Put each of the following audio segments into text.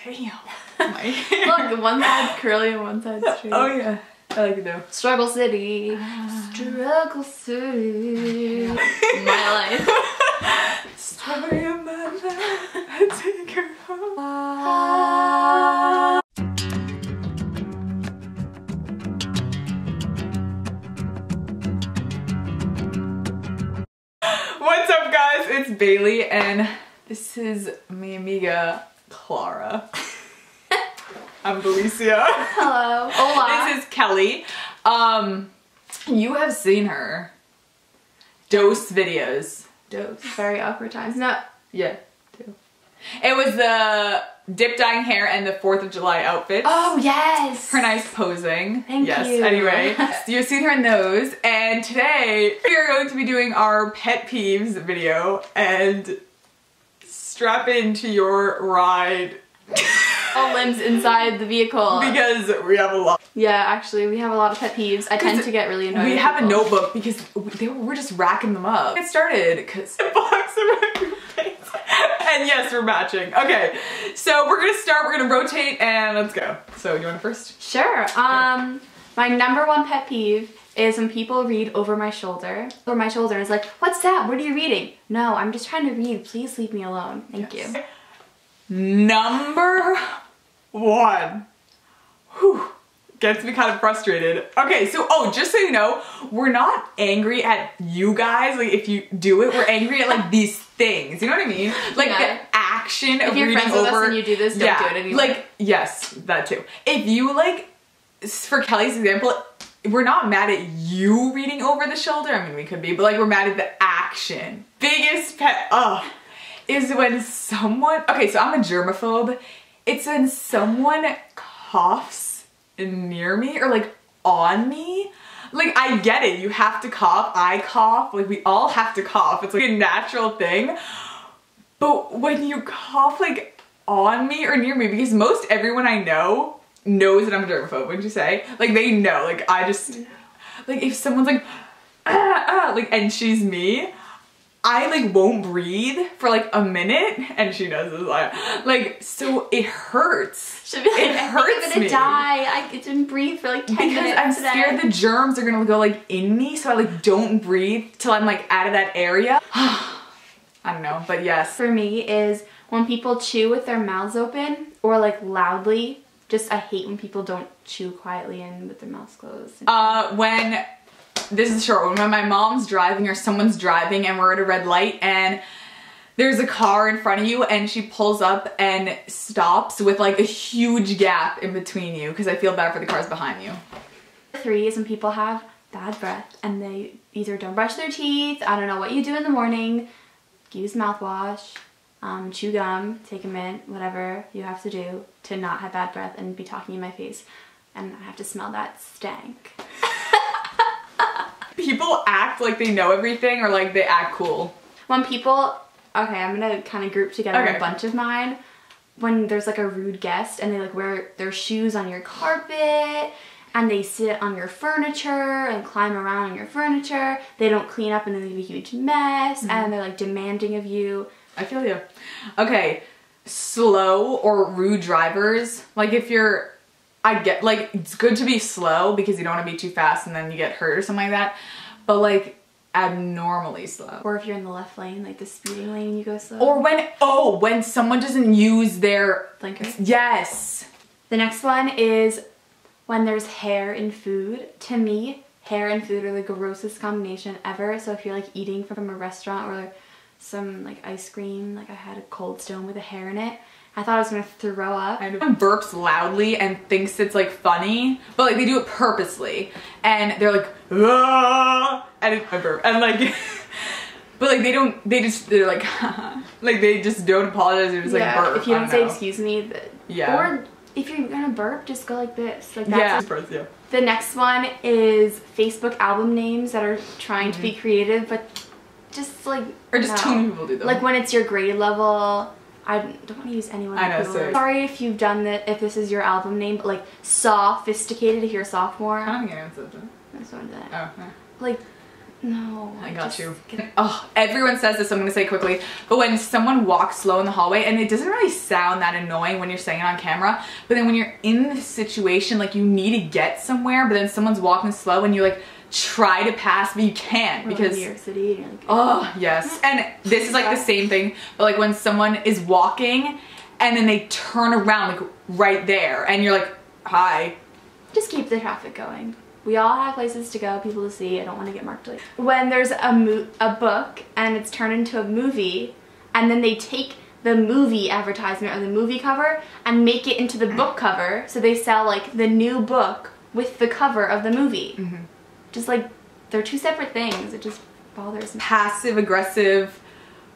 Damn. Look, one side curly and one side straight. Oh yeah. I like it though. Struggle City. Struggle City. My life. Story of my life. I take her home. What's up, guys? It's Bailey, and this is mi amiga Clara. I'm Felicia. Hello. Hola. This is Kelly. You have seen her. Dose videos. Dose. Very awkward times. No. Yeah. Too. It was the dip dyeing hair and the 4th of July outfits. Oh, yes. Her nice posing. Thank you. Anyway, you've seen her in those, and today we are going to be doing our pet peeves video, and strap into your ride. All limbs inside the vehicle. Because we have a lot. Yeah, actually, we have a lot of pet peeves. I tend to get really annoyed. We with have a people. notebook because we're just racking them up. It started because a box of your face. And yes, we're matching. Okay, so we're gonna start. We're gonna rotate and let's go. So you want to first? Sure. My number one pet peeve is when people read over my shoulder. Over my shoulder and it's like, what's that? What are you reading? No, I'm just trying to read. Please leave me alone. Thank you. Number one. Whew. Gets me kind of frustrated. Okay, so, just so you know, we're not angry at you guys, like, if you do it, we're angry at, like, these things, you know what I mean? Like, the action of reading over. If you're friends with us and you do this, don't do it anymore. Like, yes, that too. If you, like, for Kelly's example, we're not mad at you reading over the shoulder, I mean, we could be, but, like, we're mad at the action. Biggest pet, is when someone, okay, so I'm a germaphobe, it's when someone coughs near me or like on me. Like, I get it, you have to cough, I cough, like we all have to cough, it's like a natural thing. But when you cough like on me or near me, because most everyone I know knows that I'm a germaphobe, wouldn't you say? Like they know, like I just, like if someone's like, like and she's me, I like won't breathe for like a minute, and she knows this, like so it hurts. She'll be like, it hurts I'm gonna me. Die. I didn't breathe for like 10 minutes because I'm today. scared the germs are gonna go like in me, so I like don't breathe till I'm like out of that area. I don't know, but yes. For me is when people chew with their mouths open or like loudly. Just I hate when people don't chew quietly and with their mouths closed. When this is a short one. When my mom's driving or someone's driving and we're at a red light and there's a car in front of you and she pulls up and stops with like a huge gap in between you because I feel bad for the cars behind you. 3 is when people have bad breath and they either don't brush their teeth, I don't know what you do in the morning, use mouthwash, chew gum, take a mint, whatever you have to do to not have bad breath and be talking in my face, and I have to smell that stank. People act like they know everything or like they act cool. When people, okay, I'm gonna kind of group together a bunch of mine. When there's like a rude guest and they like wear their shoes on your carpet and they sit on your furniture and climb around on your furniture, they don't clean up and they leave a huge mess, and they're like demanding of you. I feel you. Okay, slow or rude drivers, like if you're, I get, like, it's good to be slow because you don't want to be too fast and then you get hurt or something like that, but like abnormally slow. Or if you're in the left lane, like the speeding lane, you go slow. Or when someone doesn't use their blinkers. Yes. The next one is when there's hair in food. To me, hair and food are the grossest combination ever. So if you're like eating from a restaurant or some like ice cream, like I had a Cold Stone with a hair in it, I thought I was gonna throw up. Everyone burps loudly and thinks it's like funny, but like they do it purposely, and they're like, ah, and I burp, and like, but like they're like, like they just don't apologize, they're just like burp. If you don't say excuse me, or if you're gonna burp, just go like this. Like that's yeah. The next one is Facebook album names that are trying to be creative, but just like, or just too many people do them. Like when it's your grade level. I don't want to use anyone. I know, sorry if you've done that, if this is your album name, but like sophisticated if you're a sophomore. I don't get it. That's what I'm saying. Oh, yeah. Like, No. I got you. Oh, everyone says this, so I'm gonna say it quickly. But when someone walks slow in the hallway, and it doesn't really sound that annoying when you're saying it on camera, but then when you're in the situation, like you need to get somewhere, but then someone's walking slow and you like try to pass, but you can't because New York City. And like, oh yes. And this is like the same thing, but like when someone is walking and then they turn around like right there, and you're like, hi. just keep the traffic going. We all have places to go, people to see. I don't want to get marked late. When there's a book and it's turned into a movie, and then they take the movie advertisement or the movie cover and make it into the book cover, so they sell like the new book with the cover of the movie. Just like, they're two separate things. It just bothers me. Passive aggressive,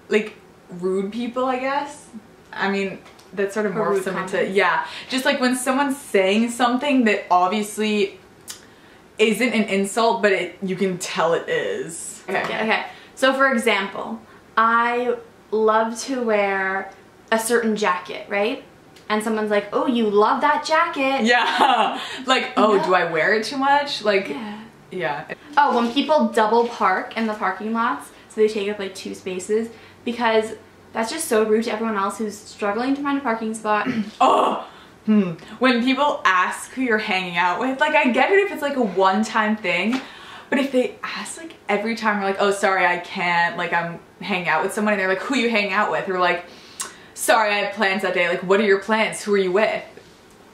like rude people, I guess. I mean, that sort of morphs them into, yeah. Just like when someone's saying something that obviously isn't an insult, but you can tell it is. Okay. So for example, I love to wear a certain jacket, right? And someone's like, oh, you love that jacket. Yeah. Like, oh, do I wear it too much? Like, yeah. Oh, when people double park in the parking lots, so they take up like 2 spaces, because that's just so rude to everyone else who's struggling to find a parking spot. Oh. When people ask who you're hanging out with, like I get it if it's like a one-time thing, but if they ask like every time, we're like, oh sorry, I can't, like I'm hanging out with someone, and they're like, who you hanging out with? Or like, sorry, I have plans that day. Like, what are your plans? Who are you with?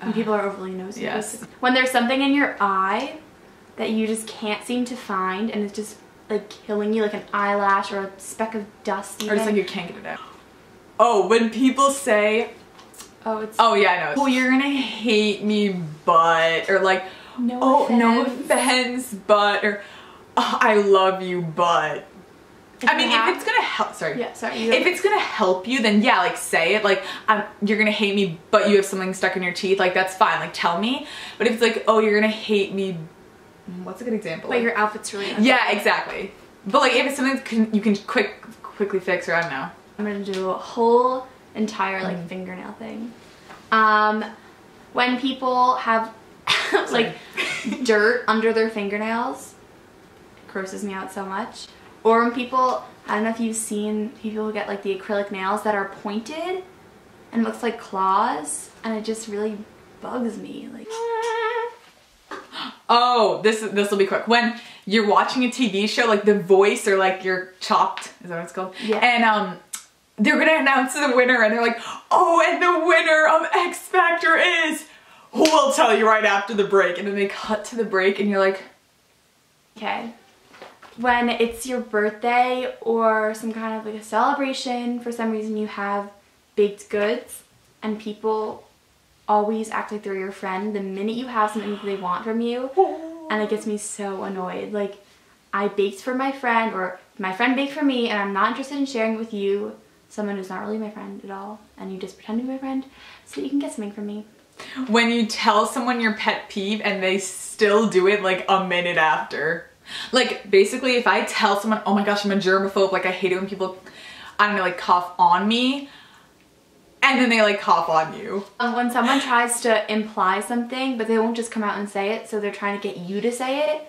And people are overly nosy. Yes. When there's something in your eye that you just can't seem to find, and it's just like killing you, like an eyelash or a speck of dust even. Or just like you can't get it out. Oh, when people say, oh yeah, I know. Oh, you're gonna hate me, but, or like, no offense, but, or oh, I love you, but. I mean, if it's gonna help, if it's gonna help you, then yeah, like say it, like, you're gonna hate me, but you have something stuck in your teeth, like that's fine, like tell me. But if it's like, oh, you're gonna hate me, what's a good example? But your outfit's really ugly. Yeah, exactly. But like if it's something you can quickly fix, or I don't know. I'm gonna do a whole entire like fingernail thing. When people have like dirt under their fingernails, it grosses me out so much. Or when people, I don't know if you've seen people who get like the acrylic nails that are pointed and looks like claws, and it just really bugs me. Like, oh, this will be quick. When you're watching a TV show, like The Voice, or like you're Chopped, is that what it's called? Yeah. And they're gonna announce the winner, and they're like, oh, and the winner of X Factor is, who will tell you right after the break. And then they cut to the break, and you're like, okay. When it's your birthday or some kind of like a celebration, for some reason you have baked goods, and people always act like they're your friend the minute you have something that they want from you, and it gets me so annoyed. Like, I baked for my friend, or my friend baked for me, and I'm not interested in sharing it with you, someone who's not really my friend at all, and you just pretend to be my friend so that you can get something from me. When you tell someone your pet peeve and they still do it like a minute after. Like, basically, if I tell someone, oh my gosh, I'm a germaphobe, like I hate it when people, I don't know, like cough on me, and then they like cough on you. When someone tries to imply something, but they won't just come out and say it, so they're trying to get you to say it.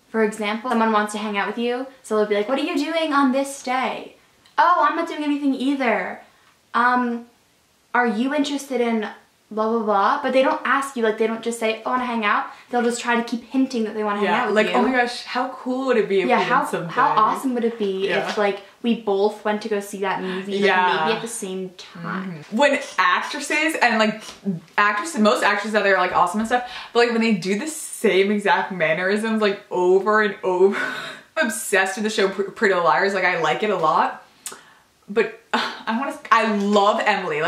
For example, someone wants to hang out with you, so they'll be like, what are you doing on this day? Oh, I'm not doing anything either. Are you interested in blah blah blah? But they don't ask you, like they don't just say, oh, I want to hang out. They'll just try to keep hinting that they want to hang out with like, you. oh my gosh, how cool would it be if we did something? How awesome would it be if like we both went to go see that movie, like maybe at the same time. When actresses and like most actresses out there are like awesome and stuff, but like when they do the same exact mannerisms like over and over. I'm obsessed with the show Pretty Little Liars, like I like it a lot. But I love Emily,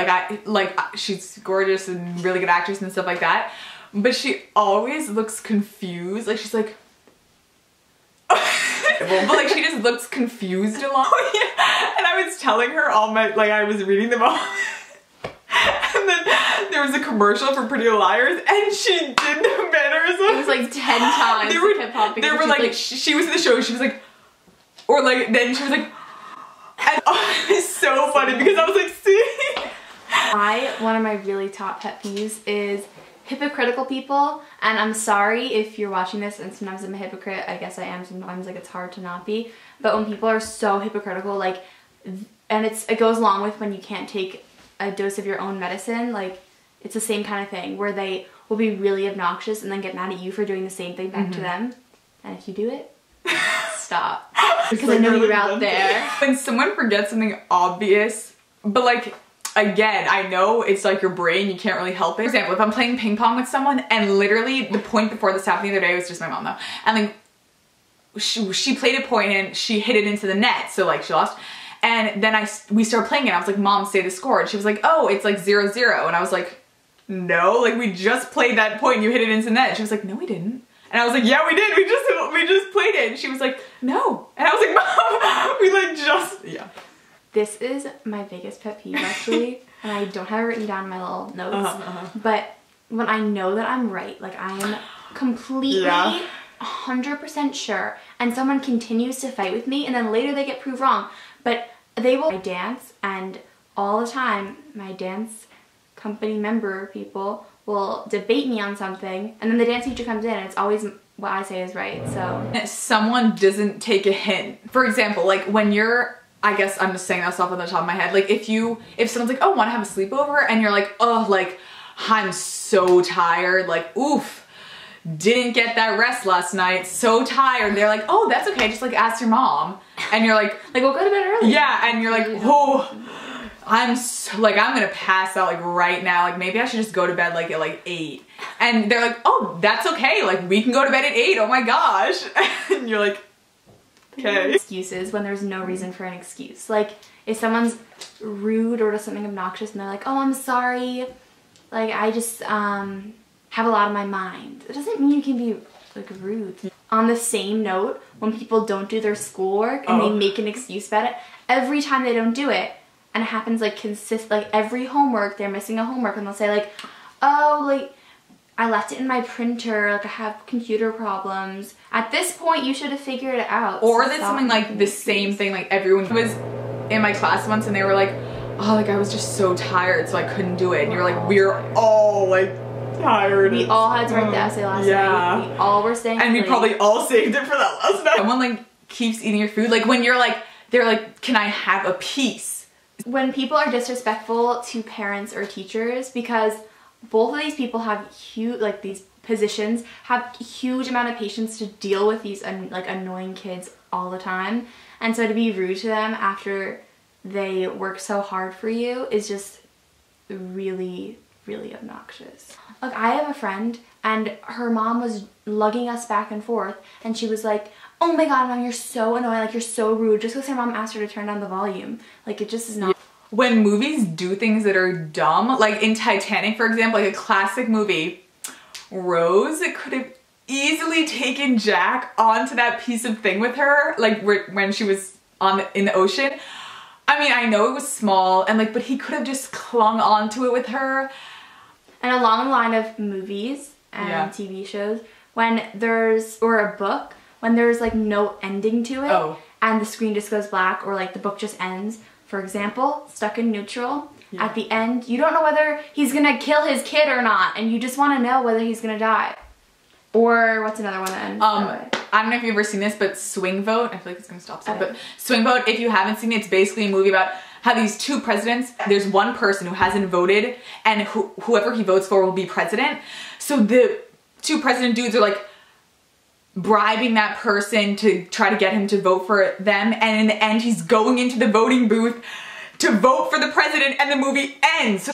she's gorgeous and really good actress and stuff like that, but she always looks confused, like she's like, but like she just looks confused a lot. And I was telling her I was reading them all, and then there was a commercial for Pretty Little Liars, and she did the mannerism. It was like 10 times. They were like, she was in the show, she was like, or like, then she was like, and it's so funny because I was like, see? One of my really top pet peeves is hypocritical people, and I'm sorry if you're watching this and sometimes I'm a hypocrite. I guess I am sometimes, like it's hard to not be. But when people are so hypocritical, like, and it goes along with when you can't take a dose of your own medicine, like it's the same kind of thing where they will be really obnoxious and then get mad at you for doing the same thing back to them. And if you do it, stop. Because I know you're out there. When someone forgets something obvious, but like, again, I know it's like your brain, you can't really help it. For example, if I'm playing ping pong with someone and literally the point before this happened the other day was just my mom though. And like, she played a point and she hit it into the net. So like she lost. And then we started playing it. I was like, Mom, say the score. And she was like, oh, it's like 0-0. And I was like, no, like we just played that point and you hit it into the net. And she was like, no, we didn't. And I was like, yeah, we did. We just played it. And she was like, no. And I was like, Mom, we like just, yeah. This is my biggest pet peeve actually, and I don't have it written down in my little notes, but when I know that I'm right, like I am completely 100% sure, and someone continues to fight with me, and then later they get proved wrong, but they will dance, and all the time, my dance company member people will debate me on something, and then the dance teacher comes in, and it's always what I say is right, so. Someone doesn't take a hint. For example, like when you're, I guess I'm just saying that off on the top of my head. Like if someone's like, oh, want to have a sleepover? And you're like, oh, like I'm so tired. Like, oof, didn't get that rest last night. So tired. They're like, oh, that's okay. Just like ask your mom. And you're like, we'll go to bed early. Yeah. And you're like, oh, I'm so, like, I'm going to pass out like right now. Like maybe I should just go to bed like at like 8. And they're like, oh, that's okay. Like we can go to bed at 8. Oh my gosh. And you're like, okay. Excuses when there's no reason for an excuse. Like if someone's rude or does something obnoxious and they're like, oh, I'm sorry, like I just have a lot on my mind. It doesn't mean you can be like rude. On the same note, when people don't do their schoolwork and they make an excuse about it, every time they don't do it, and it happens like like every homework, they're missing a homework and they'll say like, oh, like I left it in my printer, like I have computer problems. At this point, you should have figured it out. Or that's something like the same thing, like everyone was in my class once and they were like, oh, like I was just so tired so I couldn't do it. And you're like, we're all like tired. We all had to write the essay last night. We all were staying and we probably all saved it for that last night. Someone like keeps eating your food. Like when you're like, they're like, can I have a piece? When people are disrespectful to parents or teachers, because both of these people have huge, like these positions, have huge amount of patience to deal with these like annoying kids all the time. And so to be rude to them after they work so hard for you is just really, really obnoxious. Like I have a friend and her mom was lugging us back and forth and she was like, oh my god, Mom, you're so annoying, like you're so rude, just because her mom asked her to turn down the volume. Like it just is not. When movies do things that are dumb, like in Titanic, for example, like a classic movie, Rose could have easily taken Jack onto that piece of thing with her, like when she was in the ocean. I mean, I know it was small, and like, but he could have just clung onto it with her. And along the line of movies and TV shows, when there's, or a book, when there's like no ending to it, and the screen just goes black, or like the book just ends. For example, Stuck in Neutral, at the end, you don't know whether he's gonna kill his kid or not, and you just want to know whether he's gonna die. Or what's another one that ends I don't know if you've ever seen this, but Swing Vote, I feel like it's gonna stop soon, but Swing Vote, if you haven't seen it, it's basically a movie about how these two presidents, there's one person who hasn't voted, and whoever he votes for will be president. So the two president dudes are like bribing that person to try to get him to vote for them, and in the end he's going into the voting booth to vote for the president and the movie ends.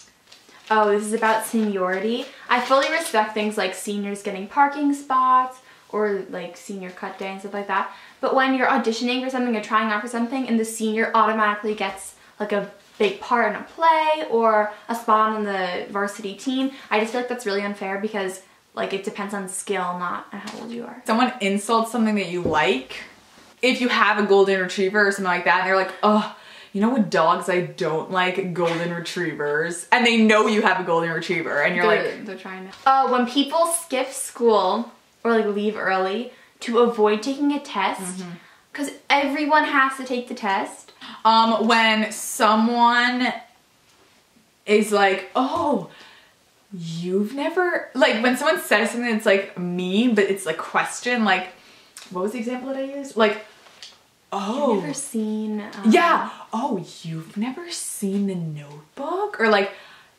Oh, this is about seniority. I fully respect things like seniors getting parking spots or like senior cut day and stuff like that, but when you're auditioning for something or trying out for something and the senior automatically gets like a big part in a play or a spot on the varsity team, I just feel like that's really unfair because like it depends on skill, not on how old you are. Someone insults something that you like. If you have a golden retriever or something like that and they're like, oh, you know what dogs I don't like? Golden retrievers. And they know you have a golden retriever and you're they're trying to. When people skip school or like leave early to avoid taking a test, because everyone has to take the test. When someone is like, oh, you've never, like when someone says something that's like mean, but it's like question, like, what was the example that I used? Like, oh. You've never seen. Yeah. Oh, you've never seen The Notebook? Or like,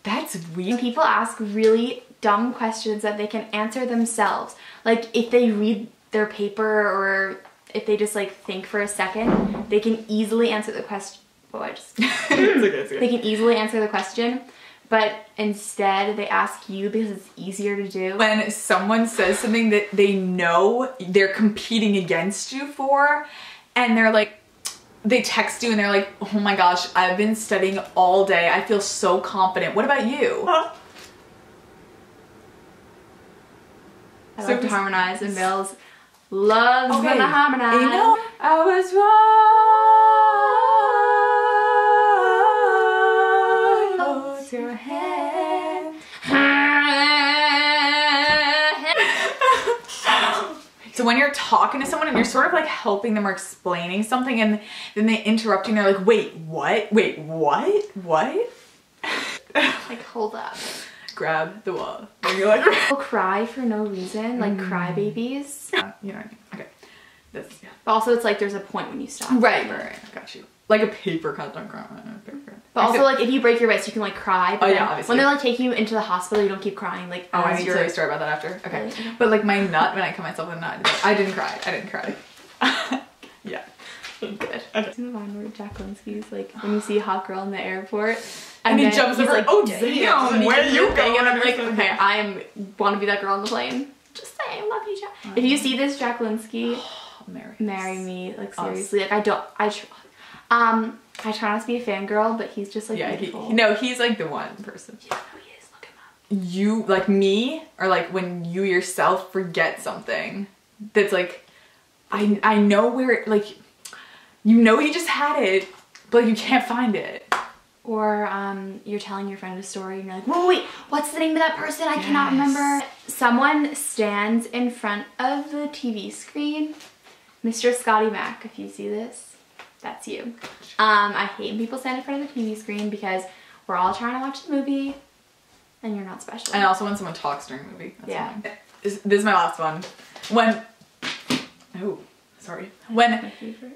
that's weird. People ask really dumb questions that they can answer themselves. Like if they read their paper or if they just like think for a second, they can easily answer the question. Oh, I just. It's okay. They can easily answer the question, but instead they ask you because it's easier to do. When someone says something that they know they're competing against you for, and they're like, they text you and they're like, oh my gosh, I've been studying all day. I feel so confident. What about you? I like to harmonize, and Mills loves when I harmonize. You know, I was wrong. Hold your hand. So when you're talking to someone and you're sort of like helping them or explaining something and then they interrupt you and they're like, wait, what? Wait, what? What? Like, hold up. Grab the wall. And you're like, People cry for no reason, like cry babies. you know what I mean? Okay. That's, yeah. But also it's like there's a point when you stop. Right. Got you. Like a paper cut, don't cry. But also like if you break your wrist, you can like cry. But yeah, obviously. When they're like taking you into the hospital, you don't keep crying. Like, oh, I need to tell you a story about that after. Okay. Really? But like my nut, when I cut myself a nut, I didn't cry. Yeah. Good. Okay. See the one where Jack Linsky's like when you see a hot girl in the airport and he jumps over, like, oh damn, where are you going? And I'm like, okay, I want to be that girl on the plane. Just saying, love you, Jack. If you see this Jack Linsky, marry me. Like seriously, like I try not to be a fangirl, but he's just like beautiful. No, he's like the one person. Yeah, no, he is. Look him up. You, like me, or like when you yourself forget something that's like, I know where, like, you know you just had it, but you can't find it. Or you're telling your friend a story and you're like, whoa, wait, what's the name of that person? I cannot remember. Someone stands in front of the TV screen. Mr. Scotty Mac, if you see this, that's you. I hate when people stand in front of the TV screen because we're all trying to watch the movie and you're not special. And also when someone talks during the movie. That's yeah. Annoying. This is my last one. When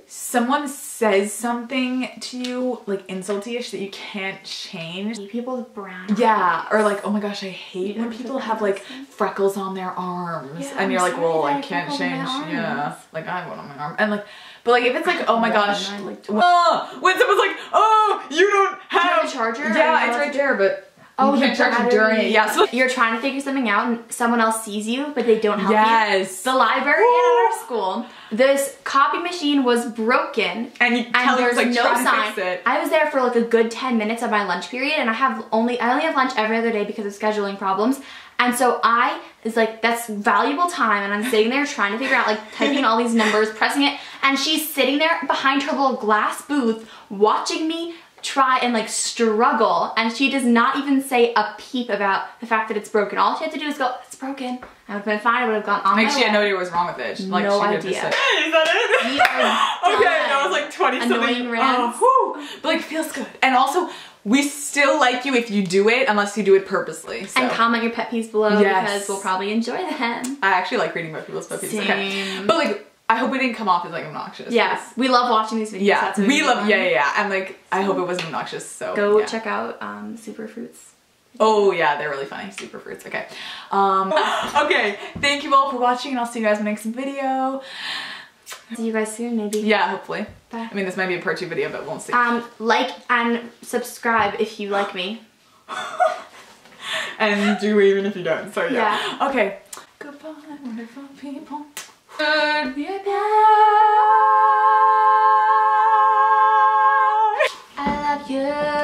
someone says something to you like insulty-ish that you can't change. People with brown. Yeah, or like, oh my gosh, I hate when people have like freckles on their arms, and you're like, well, I can't change. Yeah, like I have one on my arm, and like, but like if it's like, oh my gosh, when someone's like, oh, you don't have a charger. Yeah, it's right there, but. Oh, you can't charge it during it. Yeah, so you're trying to figure something out and someone else sees you, but they don't help you. Yes. The librarian at our school, this copy machine was broken and there's like, no sign. I was there for like a good 10 minutes of my lunch period, and I only have lunch every other day because of scheduling problems. And so I is like, that's valuable time, and I'm sitting there trying to figure out, like, typing in all these numbers, pressing it, and she's sitting there behind her little glass booth watching me try and like struggle, and she does not even say a peep about the fact that it's broken. All she had to do is go, it's broken. I would have been fine. I would have gone on. Like she had no idea what was wrong with it. Like, no she idea. Just say, hey, is that it? Okay, that was like 20 something. But like feels good. And also, we still like you if you do it, unless you do it purposely. So. And comment your pet peeves below because we'll probably enjoy them. I actually like reading about people's pet peeves. Okay. But like, I hope it didn't come off as like obnoxious. Yes, we love watching these videos. Yeah, we love. Yeah. And like, I hope it wasn't obnoxious. So go check out Super Fruits. Oh yeah, they're really funny. Super Fruits. Okay. Okay. Thank you all for watching, and I'll see you guys in the next video. See you guys soon, maybe. Yeah, hopefully. Bye. I mean, this might be a part 2 video, but we'll see. Like and subscribe if you like me. And do even if you don't. So yeah. Okay. Goodbye, wonderful people. Goodbye. I love you.